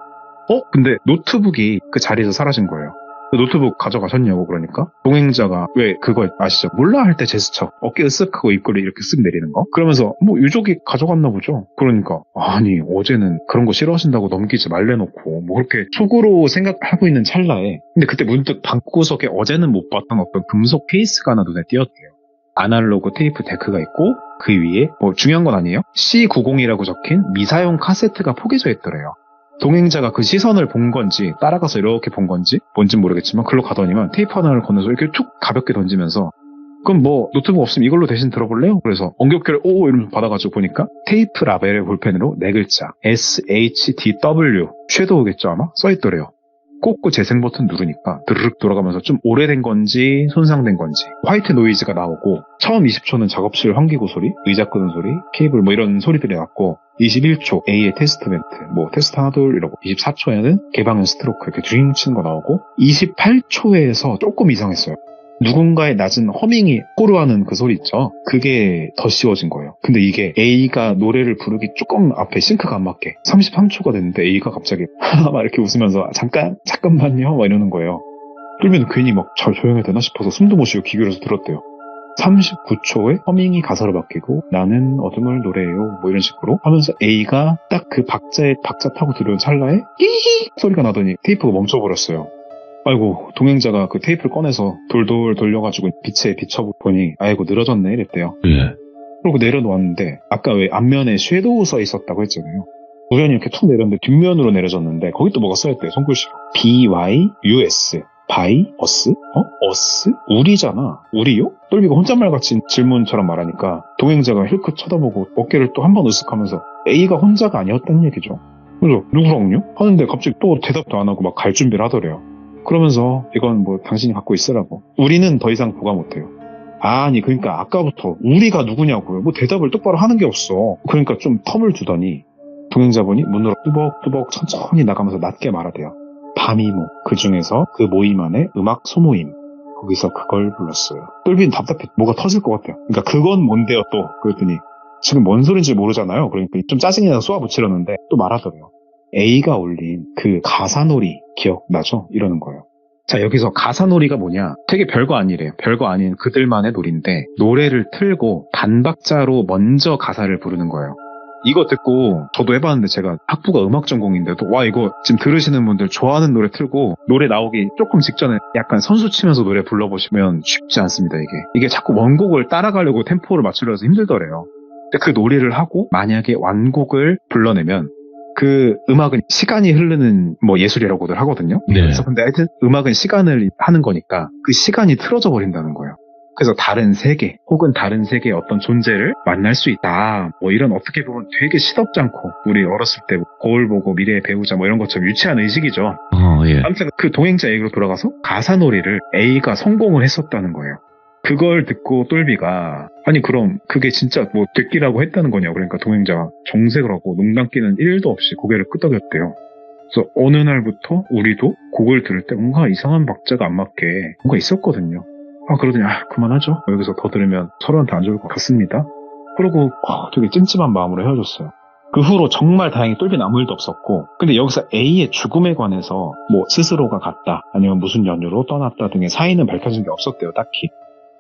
근데 노트북이 그 자리에서 사라진 거예요. 노트북 가져가셨냐고. 그러니까 동행자가 왜 그거 아시죠? 몰라 할 때 제스처 어깨 으쓱하고 입꼬리 이렇게 쓱 내리는 거 그러면서 뭐 유족이 가져갔나 보죠. 그러니까 아니 어제는 그런 거 싫어하신다고 넘기지 말래놓고 뭐 그렇게 속으로 생각하고 있는 찰나에 근데 그때 문득 방구석에 어제는 못 봤던 어떤 금속 케이스가 하나 눈에 띄었대요. 아날로그 테이프 데크가 있고 그 위에 뭐 중요한 건 아니에요. C90이라고 적힌 미사용 카세트가 포개져 있더래요. 동행자가 그 시선을 본 건지 따라가서 이렇게 본 건지 뭔진 모르겠지만 글로 가더니만 테이프 하나를 건네서 이렇게 툭 가볍게 던지면서 그럼 뭐 노트북 없으면 이걸로 대신 들어볼래요? 그래서 엉겹결 오 이러면서 받아가지고 보니까 테이프 라벨의 볼펜으로 네 글자 SHDW 섀도우겠죠 아마 써있더래요. 꽂고 재생 버튼 누르니까 드르륵 돌아가면서 좀 오래된 건지 손상된 건지 화이트 노이즈가 나오고 처음 20초는 작업실 환기구 소리, 의자 끄는 소리, 케이블 뭐 이런 소리들이 났고 21초 A의 테스트 멘트 뭐 테스트 하나 둘 이러고 24초에는 개방현 스트로크 이렇게 듀잉 치는 거 나오고 28초에서 조금 이상했어요. 누군가의 낮은 허밍이 호루하는 그 소리 있죠. 그게 더 씌워진 거예요. 근데 이게 A가 노래를 부르기 조금 앞에 싱크가 안 맞게 33초가 됐는데 A가 갑자기 막 이렇게 웃으면서 잠깐만요 막 이러는 거예요. 그러면 괜히 막 잘 조용해야 되나 싶어서 숨도 못 쉬고 귀 기울여서 들었대요. 39초에 허밍이 가사로 바뀌고 나는 어둠을 노래해요 뭐 이런 식으로 하면서 A가 딱 그 박자 타고 들어온 찰나에 끼익 소리가 나더니 테이프가 멈춰버렸어요. 아이고 동행자가 그 테이프를 꺼내서 돌돌 돌려가지고 빛에 비춰보니 아이고 늘어졌네 이랬대요. 예. 그리고 내려놓았는데 아까 왜 앞면에 섀도우 써 있었다고 했잖아요. 우연히 이렇게 툭 내렸는데 뒷면으로 내려졌는데 거기 또 뭐가 써있대요. 손글씨로 BYUS 바이? 어스? 어스? 우리잖아. 우리요? 똘비가 혼잣말같이 질문처럼 말하니까 동행자가 힐끗 쳐다보고 어깨를 또 한 번 으쓱하면서 A가 혼자가 아니었다는 얘기죠. 그래서 누구랑요? 하는데 갑자기 또 대답도 안 하고 막 갈 준비를 하더래요. 그러면서 이건 뭐 당신이 갖고 있으라고. 우리는 더 이상 보가 못해요. 아니 그러니까 아까부터 우리가 누구냐고요. 뭐 대답을 똑바로 하는 게 없어. 그러니까 좀 텀을 두더니 동행자분이 문으로 뚜벅뚜벅 천천히 나가면서 낮게 말하대요. 밤이모. 그 중에서 그 모임 안에 음악 소모임. 거기서 그걸 불렀어요. 똘비는 답답해. 뭐가 터질 것 같아요. 그러니까 그건 뭔데요 또. 그랬더니 지금 뭔 소린지 모르잖아요. 그러니까 좀 짜증이 나서 쏘아붙이려는데 또 말하더래요. A가 올린 그 가사놀이 기억나죠? 이러는 거예요. 자, 여기서 가사놀이가 뭐냐? 되게 별거 아니래요. 별거 아닌 그들만의 놀인데 노래를 틀고 반박자로 먼저 가사를 부르는 거예요. 이거 듣고 저도 해봤는데 제가 학부가 음악 전공인데도 와 이거 지금 들으시는 분들 좋아하는 노래 틀고 노래 나오기 조금 직전에 약간 선수 치면서 노래 불러보시면 쉽지 않습니다. 이게 자꾸 원곡을 따라가려고 템포를 맞추려 해서 힘들더래요. 근데 그 놀이를 하고 만약에 완곡을 불러내면 그 음악은 시간이 흐르는 뭐 예술이라고들 하거든요. 네. 그래서 근데 하여튼 음악은 시간을 하는 거니까 그 시간이 틀어져 버린다는 거예요. 그래서 다른 세계 혹은 다른 세계의 어떤 존재를 만날 수 있다. 뭐 이런 어떻게 보면 되게 시덥지 않고 우리 어렸을 때 거울 보고 미래의 배우자 뭐 이런 것처럼 유치한 의식이죠. 예. 아무튼 그 동행자 얘기로 돌아가서 가사놀이를 A가 성공을 했었다는 거예요. 그걸 듣고 똘비가 아니 그럼 그게 진짜 뭐 됐기라고 했다는 거냐고. 그러니까 동행자가 정색을 하고 농담기는 1도 없이 고개를 끄덕였대요. 그래서 어느 날부터 우리도 곡을 들을 때 뭔가 이상한 박자가 안 맞게 뭔가 있었거든요. 그러더니 그만하죠. 여기서 더 들으면 서로한테 안 좋을 것 같습니다. 그러고 되게 찜찜한 마음으로 헤어졌어요. 그 후로 정말 다행히 똘비는 아무 일도 없었고, 근데 여기서 A의 죽음에 관해서 뭐 스스로가 갔다 아니면 무슨 연유로 떠났다 등의 사인은 밝혀진 게 없었대요, 딱히.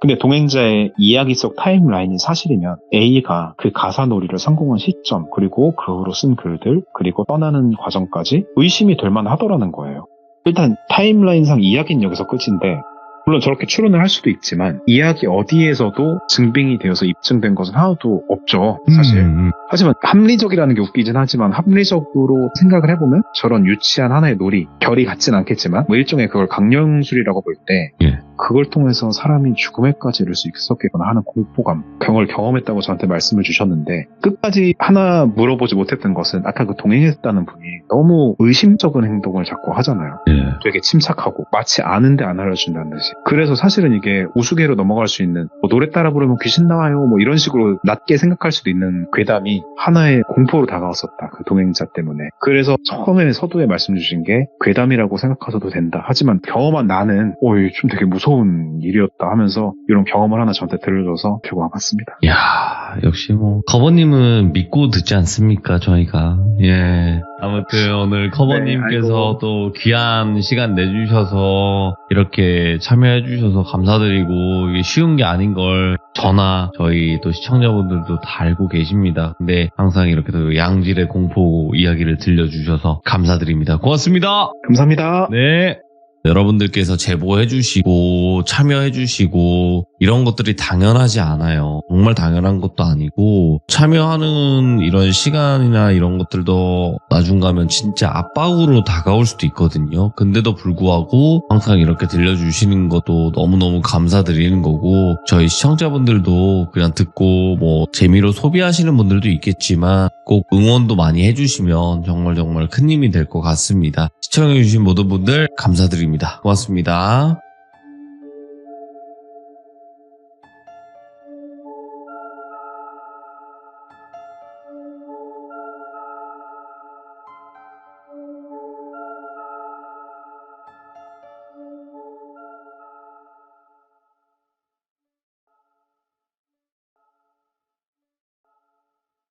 근데 동행자의 이야기 속 타임라인이 사실이면 A가 그 가사놀이를 성공한 시점, 그리고 그 후로 쓴 글들, 그리고 떠나는 과정까지 의심이 될 만하더라는 거예요. 일단 타임라인상 이야기는 여기서 끝인데, 물론 저렇게 추론을 할 수도 있지만 이야기 어디에서도 증빙이 되어서 입증된 것은 하나도 없죠, 사실. 하지만 합리적이라는 게 웃기진 하지만 합리적으로 생각을 해보면 저런 유치한 하나의 놀이, 결이 같진 않겠지만 뭐 일종의 그걸 강령술이라고 볼 때 그걸 통해서 사람이 죽음에까지 이를 수 있었겠구나 하는 공포감, 그걸 경험했다고 저한테 말씀을 주셨는데, 끝까지 하나 물어보지 못했던 것은 아까 그 동행했다는 분이 너무 의심적인 행동을 자꾸 하잖아요. 되게 침착하고 마치 아는데 안 알려준다는 듯이. 그래서 사실은 이게 우스개로 넘어갈 수 있는 뭐 노래 따라 부르면 귀신 나와요 뭐 이런 식으로 낮게 생각할 수도 있는 괴담이 하나의 공포로 다가왔었다, 그 동행자 때문에. 그래서 처음에 서두에 말씀 주신 게 괴담이라고 생각하셔도 된다, 하지만 경험한 나는 좀 되게 무서운 일이었다 하면서 이런 경험을 하나 저한테 들려줘서 들고 와봤습니다. 이야, 역시 뭐 커버님은 믿고 듣지 않습니까, 저희가. 아무튼 오늘 커버님께서 또 귀한 시간 내주셔서 이렇게 참여해주셔서 감사드리고, 이게 쉬운 게 아닌 걸 저나 저희 또 시청자분들도 다 알고 계십니다. 근데 항상 이렇게 또 양질의 공포 이야기를 들려주셔서 감사드립니다. 고맙습니다. 감사합니다. 네. 여러분들께서 제보해주시고 참여해주시고 이런 것들이 당연하지 않아요. 정말 당연한 것도 아니고, 참여하는 이런 시간이나 이런 것들도 나중 가면 진짜 압박으로 다가올 수도 있거든요. 근데도 불구하고 항상 이렇게 들려주시는 것도 너무너무 감사드리는 거고, 저희 시청자분들도 그냥 듣고 뭐 재미로 소비하시는 분들도 있겠지만 꼭 응원도 많이 해주시면 정말 큰 힘이 될 것 같습니다. 시청해주신 모든 분들 감사드립니다. 고맙습니다.